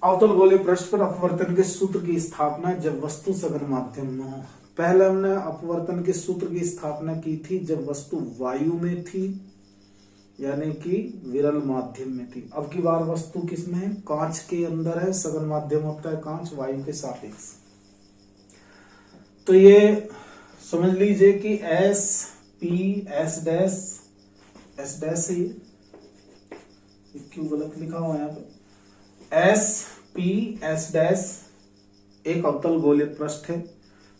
अवतल गोलीय पृष्ठ पर अपवर्तन के सूत्र की स्थापना जब वस्तु सघन माध्यम में हो। पहले हमने अपवर्तन के सूत्र की स्थापना की थी जब वस्तु वायु में थी, यानी कि विरल माध्यम में थी। अब की बार वस्तु किसमें है? कांच के अंदर है। सघन माध्यम होता है कांच, वायु के सापेक्ष। तो ये समझ लीजिए कि एस पी एस डैश है, क्यों गलत लिखा हुआ है यहाँ पे? एस पी एस डैश एक अवतल गोलीय पृष्ठ है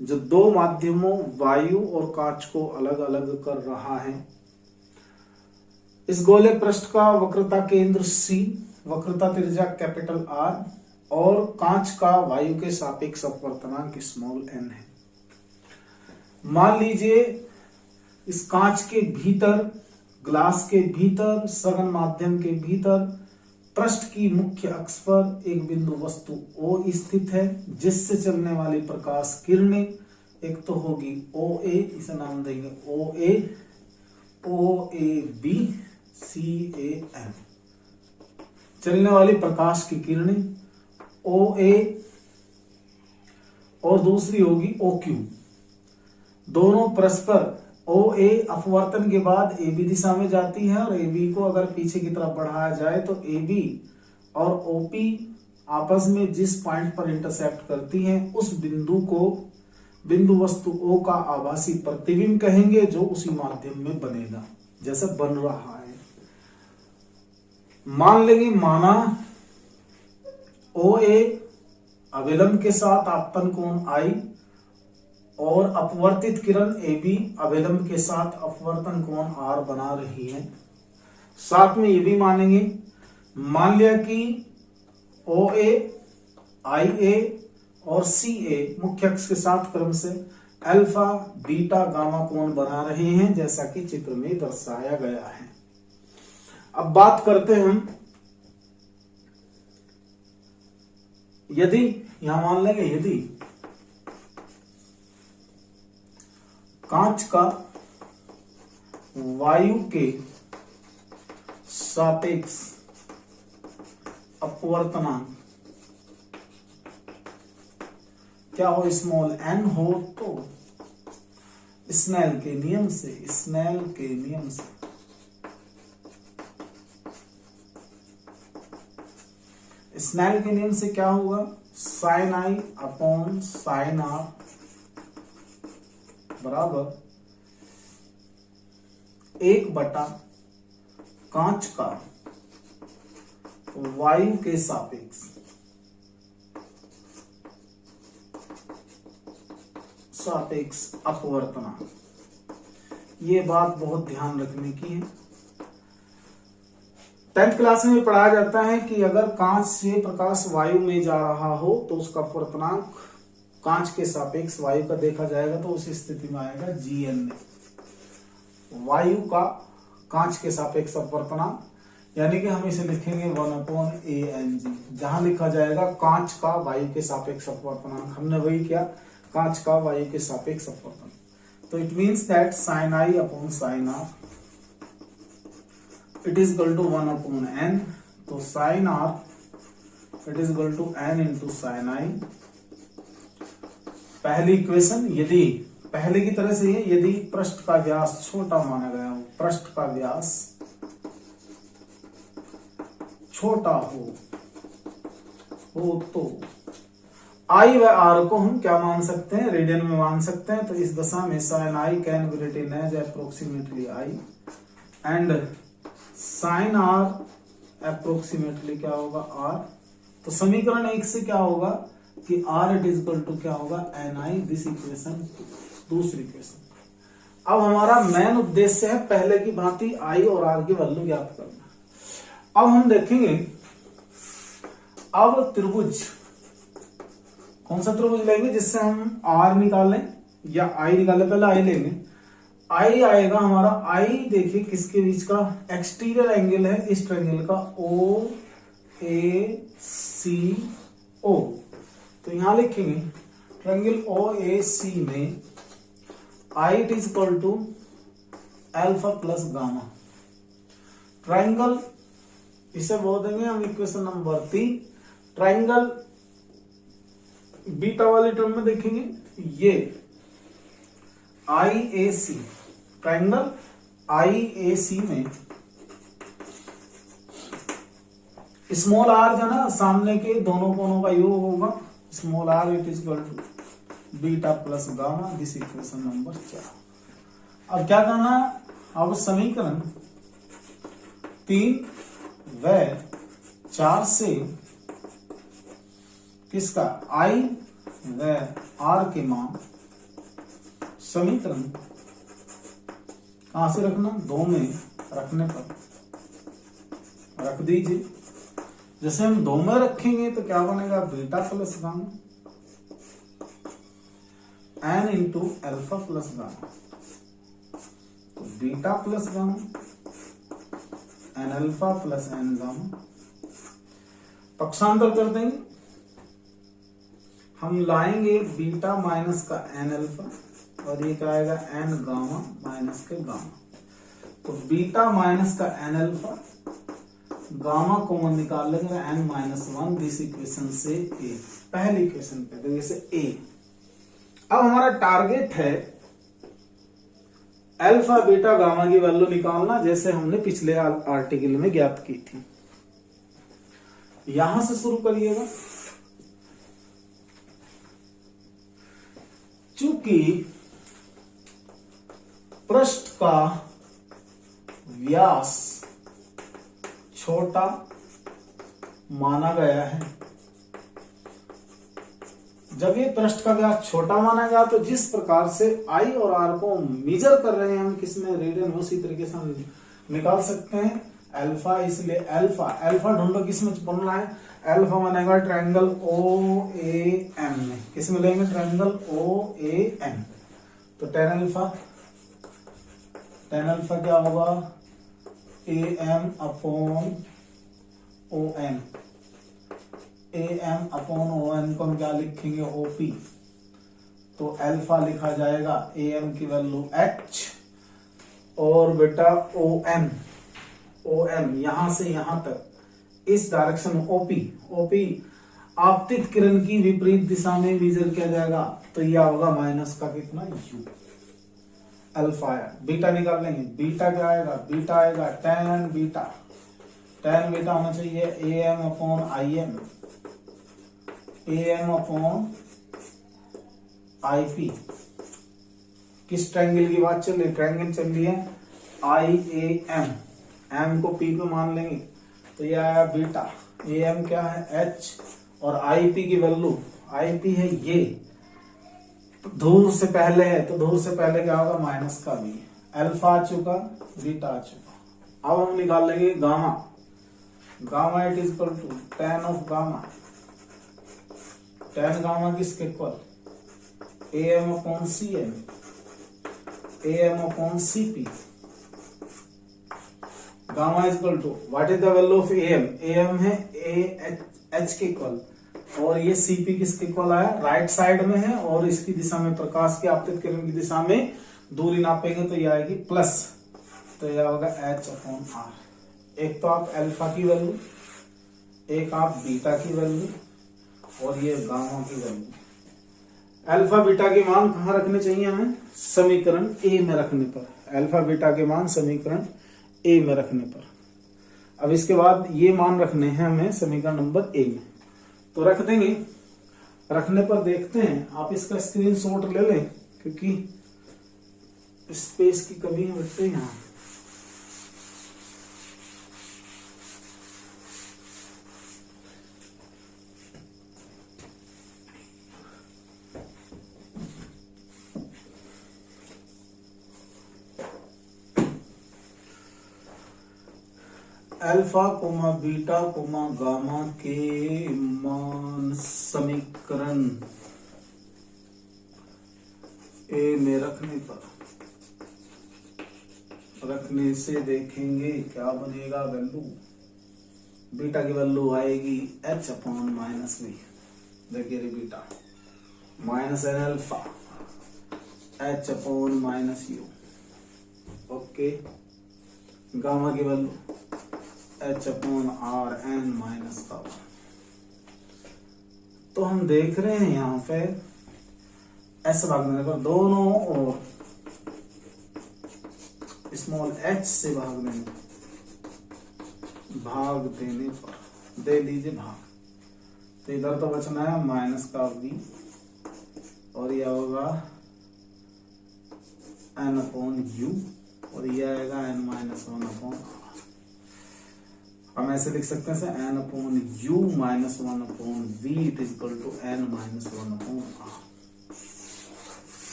जो दो माध्यमों वायु और कांच को अलग अलग कर रहा है। इस गोलीय पृष्ठ का वक्रता केंद्र C, वक्रता त्रिज्या कैपिटल R और कांच का वायु के सापेक्ष अपवर्तनांक स्मॉल n है। मान लीजिए इस कांच के भीतर, ग्लास के भीतर, सघन माध्यम के भीतर पृष्ठ की मुख्य अक्ष पर एक बिंदु वस्तु O स्थित है जिससे चलने वाली प्रकाश किरणें एक तो होगी OA, इसे नाम देंगे OA, OAB, CAM। चलने वाली प्रकाश की किरणें OA और दूसरी होगी OQ। दोनों परस्पर OA अपवर्तन के बाद AB दिशा में जाती है और AB को अगर पीछे की तरफ बढ़ाया जाए तो AB और OP आपस में जिस पॉइंट पर इंटरसेक्ट करती हैं उस बिंदु को बिंदु वस्तु O का आभासी प्रतिबिंब कहेंगे जो उसी माध्यम में बनेगा जैसा बन रहा है। मान लेंगे माना OA अभिलंब के साथ आपतन कोण I और अपवर्तित किरण AB अभिलंब के साथ अपवर्तन कोण R बना रही है। साथ में ये भी मानेंगे, मान लिया कि OA, IA और CA मुख्य अक्ष के साथ क्रम से अल्फा, बीटा, गामा कोण बना रहे हैं जैसा कि चित्र में दर्शाया गया है। अब बात करते हैं हम, यदि यहां मान लेंगे यदि कांच का वायु के सापेक्ष अपवर्तनांक क्या हो, स्मॉल n हो, तो स्नेल के नियम से क्या होगा, sine I upon sine R बराबर 1/, कांच का वायु के सापेक्ष अपवर्तनांक। ये बात बहुत ध्यान रखने की है। 10th क्लास में पढ़ाया जाता है कि अगर कांच से प्रकाश वायु में जा रहा हो तो उसका अपवर्तनांक कांच के सापेक्ष वायु का देखा जाएगा तो उस स्थिति में आएगा GN। वायु का कांच के सापेक्ष अपवर्तनांक, यानी कि हम इसे लिखेंगे 1/ANG। जहां लिखा जाएगा कांच का वायु के सापेक्ष अपवर्तनांक, हमने वही किया, कांच का वायु के सापेक्ष अपवर्तन। तो it means that sine I upon sine R it is equal to 1/n। तो sine R it is equal to n into sine I। पहली इक्वेशन, यदि पहले की तरह से है, यदि पृष्ठ का व्यास छोटा माना गया हो, पृष्ठ का व्यास छोटा हो तो I व R को हम क्या मान सकते हैं, रेडियन में मान सकते हैं। तो इस दशा में sine I can be written as approximately I and sine R approximately क्या होगा R। तो समीकरण 1 से क्या होगा कि R it is equal to क्या होगा NI, दिस इक्वेशन, दूसरी इक्वेशन। अब हमारा मेन उद्देश्य है पहले की भांति I और R की वैल्यू ज्ञात करना। अब हम देखेंगे, अब त्रिभुज, कौन सा त्रिभुज लेंगे जिससे हम R निकालें या I निकालें, पहले I लेंगे। I आएगा हमारा, I देखिए किसके बीच का, एक्सटीरियर एंगल है इस ट्रायंगल का OACO। तो यहां लिखेंगे ट्रायंगल OAC में I it is equal to alpha plus gamma. Triangle इसे बोल देंगे हम इक्वेशन नंबर 3, ट्राइंगल बीटा वाले टर्म में देखेंगे, ये IAC, ट्राइंगल IAC में स्मॉल आर जो ना सामने के दोनों कोनों का योग होगा, small R it is equal to beta plus gamma, this equation number 4। अब क्या करना, अब समीकरण 3 व 4 से किसका I व R के मान समीकरण कहां से रखना, 2 में रखने पर रख दीजिए। जैसे हम 2 में रखेंगे तो क्या बनेगा, beta plus gamma n into alpha plus gamma, तो beta plus gamma N alpha plus N gamma. पक्षांतर कर देंगे, हम लाएंगे बीटा माइनस का एन अल्फा और ये क्या आएगा एन गामा माइनस के गामा, तो बीटा माइनस का एन अल्फा, गामा कॉमन निकाल लेंगे एन माइनस 1, दिस इक्वेशन से ए, पहली इक्वेशन पे देंगे से ए। अब हमारा टारगेट है अल्फा बीटा गामा की वैल्यू निकालना, जैसे हमने पिछले आर्टिकल में ज्ञात की थी। यहां से शुरू करिएगा, चूंकि पृष्ठ का व्यास छोटा माना गया है, जब ये पृष्ठ का व्यास छोटा माना गया तो जिस प्रकार से I और R को मेजर कर रहे हैं हम किसमें, रेडियन, उसी तरीके से हम निकाल सकते हैं अल्फा। इसलिए अल्फा ढूंढो किसमें बनना है, अल्फा बनेगा ट्रायंगल OAM में, किसमें लेंगे, ट्रायंगल OAM। तो टेन अल्फा क्या होगा, AM upon OM, AM upon OM को हम क्या लिखेंगे, OP। तो अल्फा लिखा जाएगा AM की वैल्यू H और बेटा OM यहां से यहां तक इस डायरेक्शन में OP आपतित किरण की विपरीत दिशा में मेजर किया जाएगा, तो यह होगा माइनस का कितना U। अल्फा है, बीटा निकाल लेंगे, बीटा क्या आएगा, बीटा आएगा tan बीटा होना चाहिए AM upon IM, AM upon IP। किस ट्रायंगल की बात चल रही, ट्रायंगल चल रही है IAM, M को P पे मान लेंगे तो यह आया बीटा, AM क्या है H और IP की वैल्यू, IP है ये, धूर से पहले है तो धूर से पहले क्या होगा, माइनस का भी। अल्फा आ चुका, बीटा आ चुका। अब हम निकाल लेंगे gamma it is equal to tan of gamma, tan gamma किसके इक्वल, AM upon CM, AM upon CP। Gamma is equal to what is the value of AM है H के इक्वल, और ये CP किसके इक्वल आया, राइट साइड में है और इसकी दिशा में, प्रकाश की आपतित किरण की दिशा में दूरी नापेंगे तो ये आएगी प्लस, तो यह होगा H अपॉन R। एक तो आप अल्फा की वैल्यू, एक आप बीटा की वैल्यू और ये गामा की वैल्यू। अल्फा बीटा के मान कहां रखने चाहिए हमें, समीकरण A में रखने पर, अल्फा बीटा के मान समीकरण A में रखने पर। अब इसके बाद ये मान रखने हैं हमें समीकरण नंबर A में, तो रख देंगे। रखने पर देखते हैं, आप इसका स्क्रीनशॉट ले लें क्योंकि स्पेस की कमी है बच्चे यहाँ। Alpha comma beta comma gamma के मान समीकरण ए में रखने से देखेंगे क्या बनेगा वैल्यू। बीटा की वैल्यू आएगी H अपॉन माइनस बी, देखिए ray beta minus N alpha H upon minus U, okay. Gamma की value H upon R n minus का, तो हम देख रहे हैं यहाँ पे s भाग देने पर दोनों और स्मॉल h से भाग देने पर दे लीजिए भाग, तो इधर तो बचना है माइनस का v और यह होगा n अपॉन u और यह आएगा n माइनस 1 अपॉन r। हम ऐसे लिख सकते हैं n upon u minus 1 upon v it is equal to n minus 1 upon r।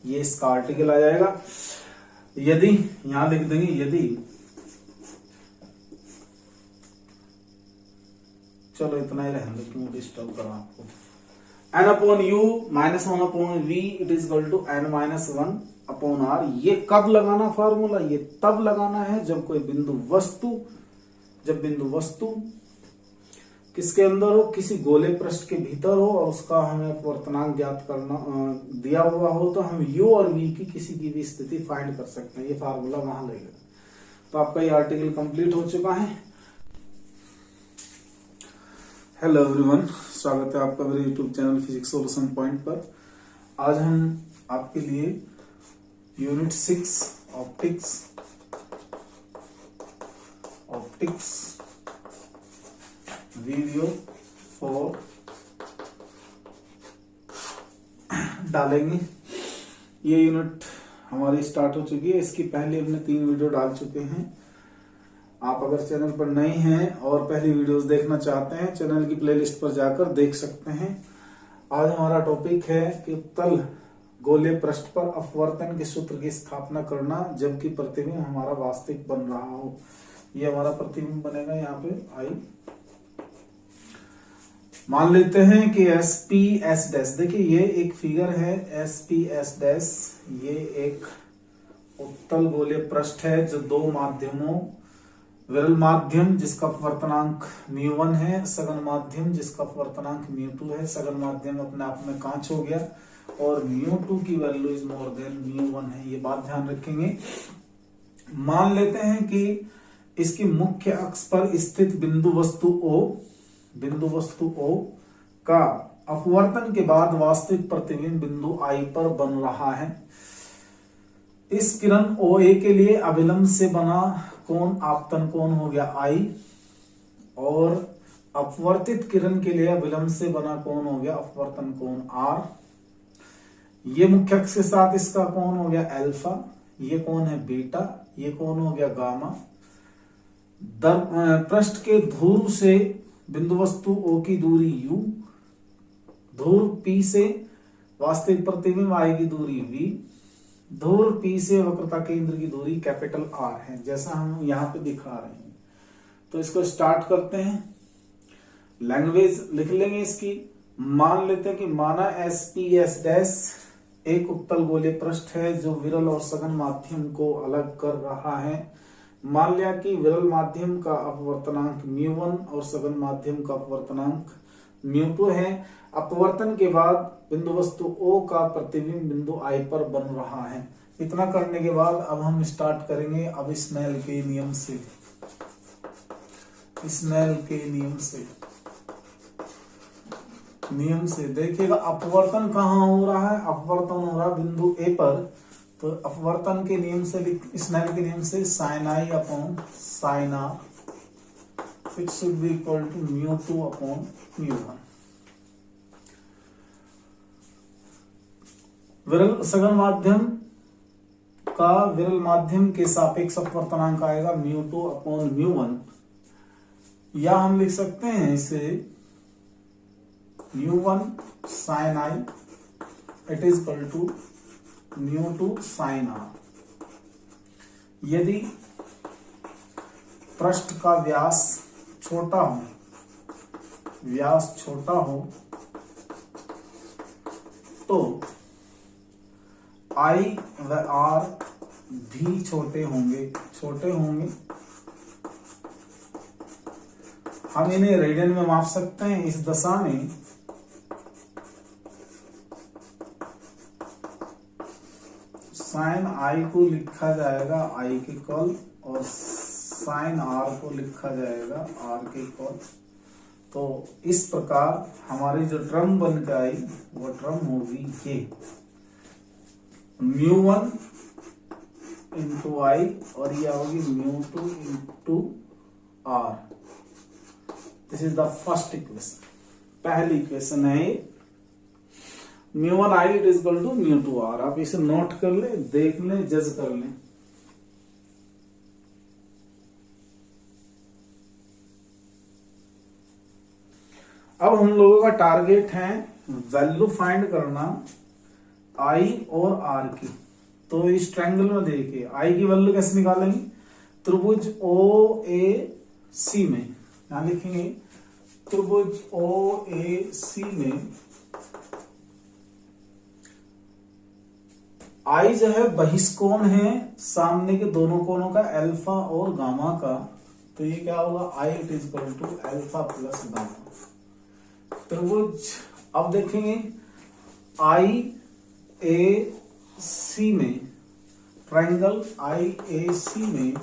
ये इसका आर्टिकल आ जाएगा। यदि यहां लिख देंगे, यदि चलो इतना ही रहने दो, क्यों डिस्टर्ब करा आपको। n upon u minus 1 upon v it is equal to n minus 1 upon r। ये कब लगाना फार्मूला, ये तब लगाना है जब कोई बिंदु वस्तु किसके अंदर हो, किसी गोले पृष्ठ के भीतर हो और उसका हमें अपवर्तनांक ज्ञात करना दिया हुआ हो, तो हम u और v की किसी की भी स्थिति फाइंड कर सकते हैं। ये फार्मूला वहां लगेगा। तो आपका ये आर्टिकल कंप्लीट हो चुका है। हेलो एवरीवन, स्वागत है आपका मेरे YouTube channel physics solution point पर। आज हम आपके लिए यूनिट 6 ऑप्टिक्स वीडियो 4 डालेंगे। ये यूनिट हमारी स्टार्ट हो चुकी है। इसकी पहले हमने 3 वीडियो डाल चुके हैं। आप अगर चैनल पर नए हैं और पहली वीडियोस देखना चाहते हैं, चैनल की प्लेलिस्ट पर जाकर देख सकते हैं। आज हमारा टॉपिक है कि उत्तल गोले पृष्ठ पर अपवर्तन के सूत्र की स्थापना करना जबकि प्रतिबिंब हमारा वास्तविक बन रहा हो। ये हमारा प्रतिबिंब बनेगा यहाँ पे आई। मान लेते हैं कि एस डैश, देखिए ये एक फिगर है एस डैश, ये एक उत्तल गोले पृष्ठ है जो दो माध्यमों, विरल माध्यम जिसका अपवर्तनांक μ1 है, सघन माध्यम जिसका अपवर्तनांक μ2 है। सघन माध्यम अपने आप में कांच हो गया और μ2 की वैल्यू इज मोर देन μ1 है, ये बात ध्यान रखेंगे। मान लेते हैं कि इसकी मुख्य अक्ष पर स्थित बिंदु वस्तु O का अपवर्तन के बाद वास्तविक प्रतिबिंब बिंदु I पर बन रहा है। इस किरण OA के लिए अभिलंब से बना कोण आपतन कोण हो गया I और अपवर्तित किरण के लिए अभिलंब से बना कोण हो गया अपवर्तन कोण R। ये मुख्य अक्ष के साथ इसका कोण हो गया अल्फा, ये कोण है बीटा, ये कोण हो गया गामा। पृष्ठ के ध्रुव से बिंदु वस्तु O की दूरी u, ध्रुव P से वास्तविक प्रतिबिंब I की दूरी v, ध्रुव P से वक्रता केंद्र की दूरी कैपिटल R है, जैसा हम यहाँ पे दिखा रहे हैं। तो इसको स्टार्ट करते हैं। लैंग्वेज लिख लेंगे इसकी। मान लेते हैं कि माना एस डैश एक उत्तल गोले पृष्ठ है जो विरल और सघन माध्यम को अलग कर रहा है। मान लिया कि विरल माध्यम का अपवर्तनांक μ1 और सघन माध्यम का अपवर्तनांक μ2 है। अपवर्तन के बाद बिंदु वस्तु O का प्रतिबिंब बिंदु I पर बन रहा है। इतना करने के बाद अब हम स्टार्ट करेंगे अब स्नेल के नियम से देखिएगा अपवर्तन कहाँ हो रहा है। अपवर्तन हो रहा है बिंदु A पर, तो अपवर्तन के नियम से स्नेल के नियम से sin I upon sin R it should be equal to μ2 upon μ1। विरल सघन माध्यम का विरल माध्यम के सापेक्ष अपवर्तनांक आएगा μ2 अपॉन μ1, या हम लिख सकते हैं इसे μ1 sin I it is equal to μ2 sin R। यदि पृष्ठ का व्यास छोटा हो तो I व R भी छोटे होंगे। हम इन्हें रेडियन में माप सकते हैं। इस दशा में साइन I को लिखा जाएगा I के इक्वल और साइन R को लिखा जाएगा R के इक्वल। तो इस प्रकार हमारी जो टर्म बन के आई वो टर्म होगी ये μ1 इंटू आई और ये होगी μ2 into R. This is the first equation, पहली इक्वेशन है μ1 I it is equal to μ2 R. आप इसे नोट कर ले, देख ले, जज कर ले। अब हम लोगों का टारगेट है वैल्यू फाइंड करना आई और आर की। तो इस ट्रायंगल में देखिए आई की वैल्यू कैसे निकालेंगे, त्रिभुज ओ ए सी में, यहां लिखेंगे त्रिभुज ओ ए सी में आई जो है बहिष्कोण है सामने के दोनों कोणों का, अल्फा और गामा का। तो ये क्या होगा, I it is equal to alpha plus gamma. त्रिभुज अब देखेंगे आई ए सी में, ट्रायंगल आई ए सी में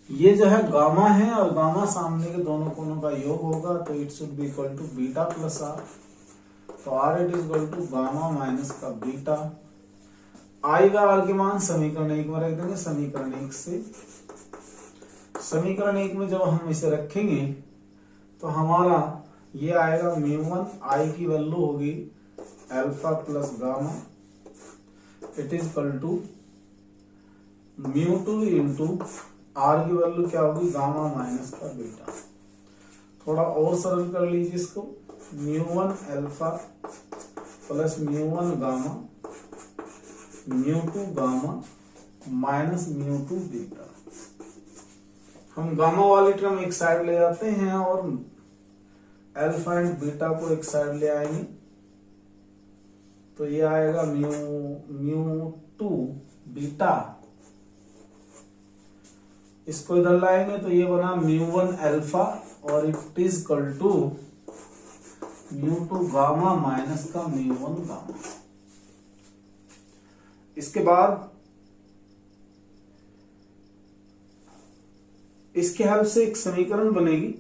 ये जो है गामा है और गामा सामने के दोनों कोणों का योग होगा। तो it should be equal to beta plus R. तो R it is equal to gamma minus का बीटा। आई का आर के मान समीकरण 1 में रख देंगे। समीकरण 1 से, समीकरण 1 में जब हम इसे रखेंगे तो हमारा ये आएगा μ1 आई की वैल्यू होगी alpha plus gamma, it is equal to μ2 into R की वैल्यू क्या होगी, गामा माइनस का बीटा। थोड़ा और सरल कर लीजिए इसको, μ1 alpha plus μ1 gamma, μ2 gamma minus μ2 beta. हम गामा वाली टर्म एक साइड ले जाते हैं और अल्फा एंड बीटा को एक साइड ले आएंगे। तो ये आएगा μ2 बीटा, इसको इधर लाएंगे तो ये बना μ1 अल्फा और it is equal to μ2 gamma minus का μ1 गामा। इसके बाद इसके हेल्प से एक समीकरण बनेगी।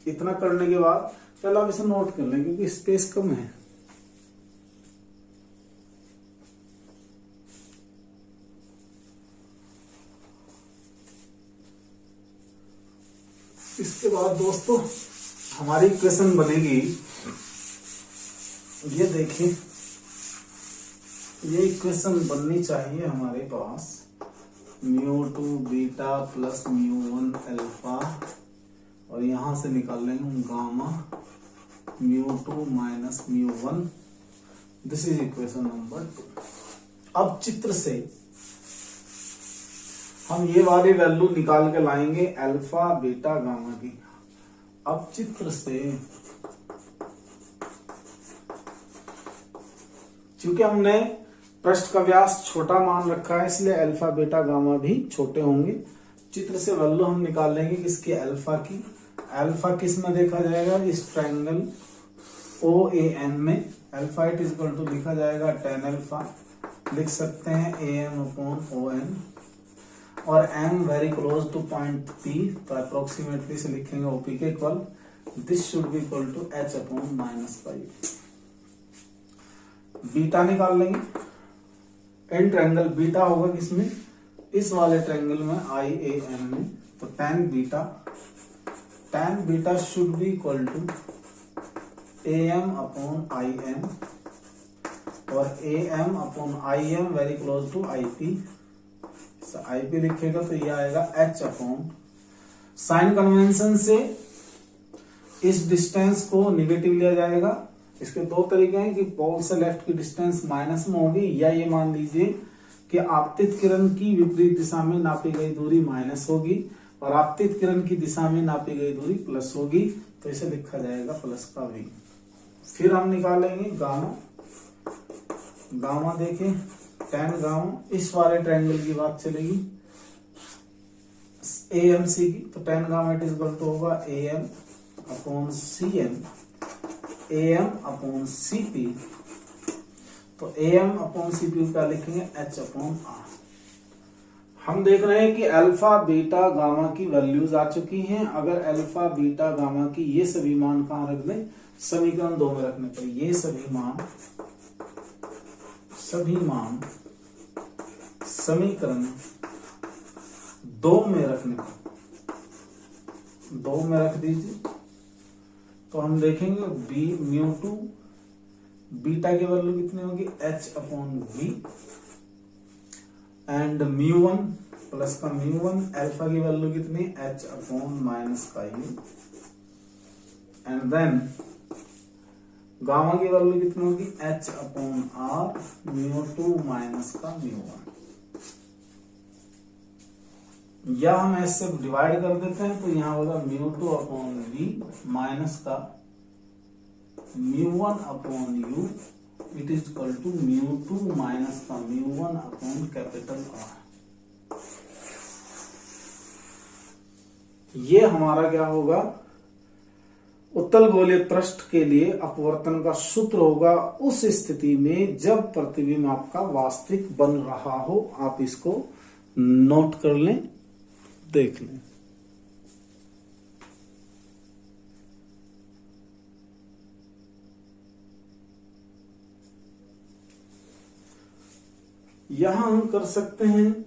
इतना करने के बाद पहले आप इसे नोट कर लें क्योंकि स्पेस कम है। इसके बाद दोस्तों हमारी इक्वेशन बनेगी, ये देखिए ये इक्वेशन बननी चाहिए हमारे पास μ2 बीटा प्लस μ1 अल्फा और यहां से निकाल लेंगे gamma μ2 minus μ1। This is equation number 2। अब चित्र से हम ये वाली वैल्यू निकाल के लाएंगे अल्फा बीटा गामा की। अब चित्र से क्योंकि हमने पृष्ठ का व्यास छोटा मान रखा है इसलिए अल्फा बीटा गामा भी छोटे होंगे। चित्र से वैल्यू हम निकाल लेंगे किसकी, अल्फा की। अल्फा किस में देखा जाएगा, इस ट्रायंगल ओ ए एन में। Alpha it is equal to लिखा जाएगा tan अल्फा, लिख सकते हैं am अपॉन ओ एन और m very close to point P, तो अप्रोक्सीमेटली से लिखेंगे OP के equal. This should be equal to h upon minus pi. Beta निकाल लेंगे, एन ट्रायंगल बीटा होगा किसमें, इस वाले ट्रायंगल में IAM में। तो tan beta should be equal to AM upon IM और AM upon IM very close to IP। IP लिखेगा तो ये आएगा h अपॉन, साइन कन्वेंशन से इस डिस्टेंस को निगेटिव लिया जाएगा। इसके दो तरीके हैं कि पोल से लेफ्ट की डिस्टेंस माइनस में होगी, या ये मान लीजिए कि आपतित किरण की विपरीत दिशा में नापी गई दूरी माइनस होगी और आपतित किरण की दिशा में नापी गई दूरी प्लस होगी। तो इसे लिखा जाएगा प्लस का v। फिर हम निकालेंगे गामा देखें tan गामा, इस वाले ट्रायंगल की बात चलेगी AMC की। तो tan gamma it is equal to होगा AM upon CM, AM upon CP। तो AM अपॉन CP का लिखेंगे h अपॉन R। हम देख रहे हैं कि अल्फा बीटा गामा की वैल्यूज आ चुकी हैं। अगर अल्फा बीटा गामा की ये सभी मान कहां रख दें, समीकरण 2 में रखने पर, ये सभी मान समीकरण 2 में रखने पर, 2 में रख दीजिए, तो हम देखेंगे बी म्यू टू बीटा की वैल्यू कितनी होगी, h/v and mu one plus का म्यू वन, अल्फा की वैल्यू कितनी, h/माइनस का u, एंड देन गामा की वैल्यू कितनी होगी, h/r म्यू टू माइनस का म्यू वन। या हम ऐसे डिवाइड कर देते हैं, तो यहां होगा mu two upon V minus का mu one upon U, it is equal to mu two minus का mu one upon capital R. ये हमारा क्या होगा, उत्तल गोलीय पृष्ठ के लिए अपवर्तन का सूत्र होगा उस स्थिति में जब प्रतिबिंब आपका वास्तविक बन रहा हो। आप इसको नोट कर लें, देख लें। यहां हम कर सकते हैं,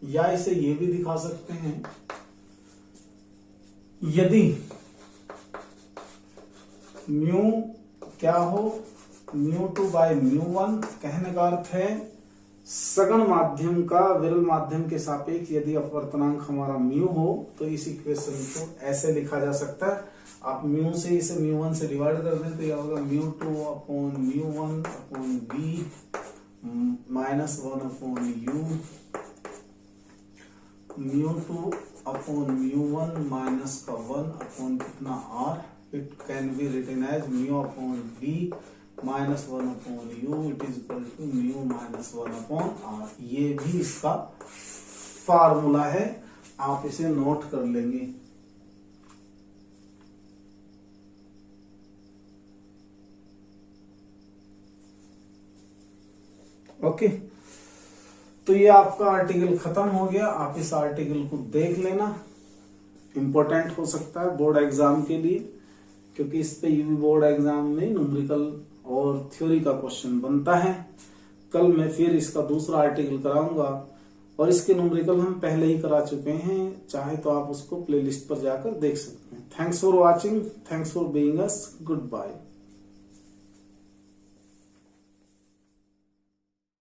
या इसे ये भी दिखा सकते हैं, यदि म्यू क्या हो, mu two by mu one, कहने का अर्थ है सघन माध्यम का विरल माध्यम के सापेक्ष यदि अपवर्तनांक हमारा म्यू हो, तो इस इक्वेशन को ऐसे लिखा जा सकता है। आप म्यू से इसे म्यू वन से डिवाइड कर दें, तो यह होगा mu two upon mu one upon B minus one upon U, mu two upon mu one minus का वन अपॉन कितना R, it can be written as mu upon B minus one upon U, it is equal to mu minus one upon R. ये भी इसका formula है, आप इसे note कर लेंगे। ओके, तो ये आपका आर्टिकल खत्म हो गया। आप इस आर्टिकल को देख लेना, इंपॉर्टेंट हो सकता है बोर्ड एग्जाम के लिए, क्योंकि इस पे यूपी बोर्ड एग्जाम में न्यूमेरिकल और थ्योरी का क्वेश्चन बनता है। कल मैं फिर इसका दूसरा आर्टिकल कराऊंगा, और इसके न्यूमेरिकल हम पहले ही करा चुके हैं, चाहे तो आप उसको प्लेलिस्ट पर जाकर देख सकते हैं। Thanks for watching, thanks for being us, good bye.